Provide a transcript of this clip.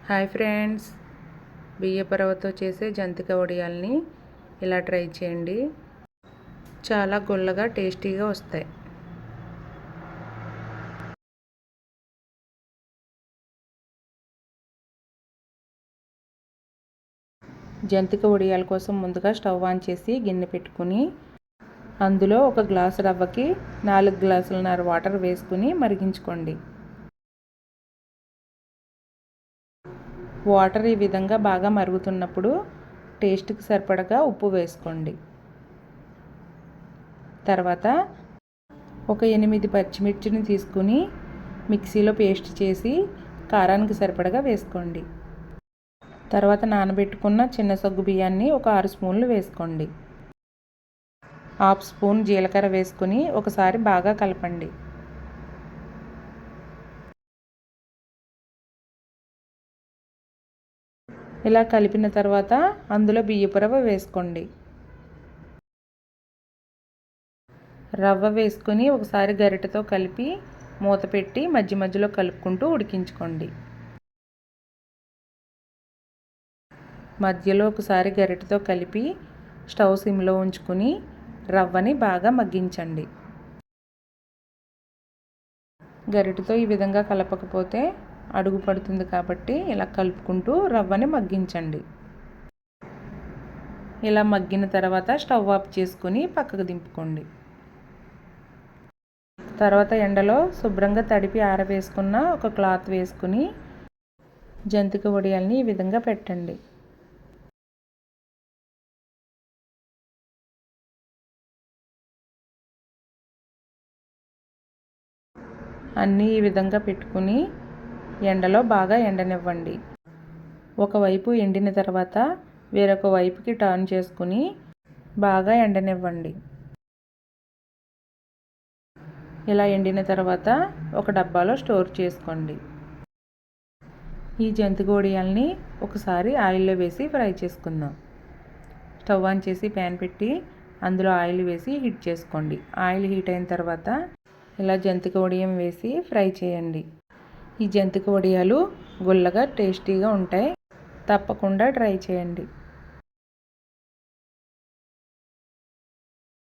Hi friends, బియ్యపు రవ్వతో చేసే జంతిక వడియాల్ని ఇలా ట్రై చేయండి. చాలా గుల్లగా టేస్టీగా వస్తాయి. జంతిక వడియాల కోసం ముందుగా స్టవ్ ఆన్ చేసి గిన్నె పెట్టుకుని అందులో 1 గ్లాసు రవ్వకి 4 గ్లాసులన్నర వాటర్ వేసుకుని మరిగించుకోండి. వాటర్ ఈ విధంగా బాగా మరుగుతున్నప్పుడు టేస్ట్కి సరిపడగా ఉప్పు వేసుకోండి. తర్వాత ఒక 8 పచ్చిమిర్చిని తీసుకుని మిక్సీలో పేస్ట్ చేసి కారానికి సరిపడగా వేసుకోండి. తర్వాత నానబెట్టుకున్న చిన్న సగ్గు బియ్యాన్ని ఒక 6 స్పూన్లు వేసుకోండి. 1/2 స్పూన్ జీలకర్ర వేసుకుని ఒకసారి బాగా కలపండి. ఇలా కలిపిన తర్వాత అందులో బియ్యపు రవ్వ వేసుకోండి. రవ్వ వేసుకొని ఒకసారి గరిటెతో కలిపి మూత పెట్టి మధ్య మధ్యలో కలుపుకుంటూ ఉడికించుకోండి. మధ్యలో ఒకసారి గరిటెతో కలిపి స్టవ్ సిమ్లో ఉంచుకుని రవ్వని బాగా మగ్గించండి. గరిటెతో ఈ విధంగా కలపకపోతే అడుగు పడుతుంది కాబట్టి ఇలా కలుపుకుంటూ రవ్వని మగ్గించండి. ఇలా మగ్గిన తర్వాత స్టవ్ ఆఫ్ చేసుకుని పక్కకు దింపుకోండి. తర్వాత ఎండలో శుభ్రంగా తడిపి ఆరవేసుకున్న ఒక క్లాత్ వేసుకుని జంతిక వడియాల్ని ఈ విధంగా పెట్టండి. అన్నీ ఈ విధంగా పెట్టుకుని ఎండలో బాగా ఎండనివ్వండి. ఒకవైపు ఎండిన తర్వాత వేరొక వైపుకి టర్న్ చేసుకుని బాగా ఎండనివ్వండి. ఇలా ఎండిన తర్వాత ఒక డబ్బాలో స్టోర్ చేసుకోండి. ఈ జంతిక వడియాల్ని ఒకసారి ఆయిల్లో వేసి ఫ్రై చేసుకుందాం. స్టవ్ ఆన్ చేసి ప్యాన్ పెట్టి అందులో ఆయిల్ వేసి హీట్ చేసుకోండి. ఆయిల్ హీట్ అయిన తర్వాత ఇలా జంతిక వడియం వేసి ఫ్రై చేయండి. ఈ జంతిక వడియాలు గుల్లగా టేస్టీగా ఉంటాయి. తప్పకుండా ట్రై చేయండి.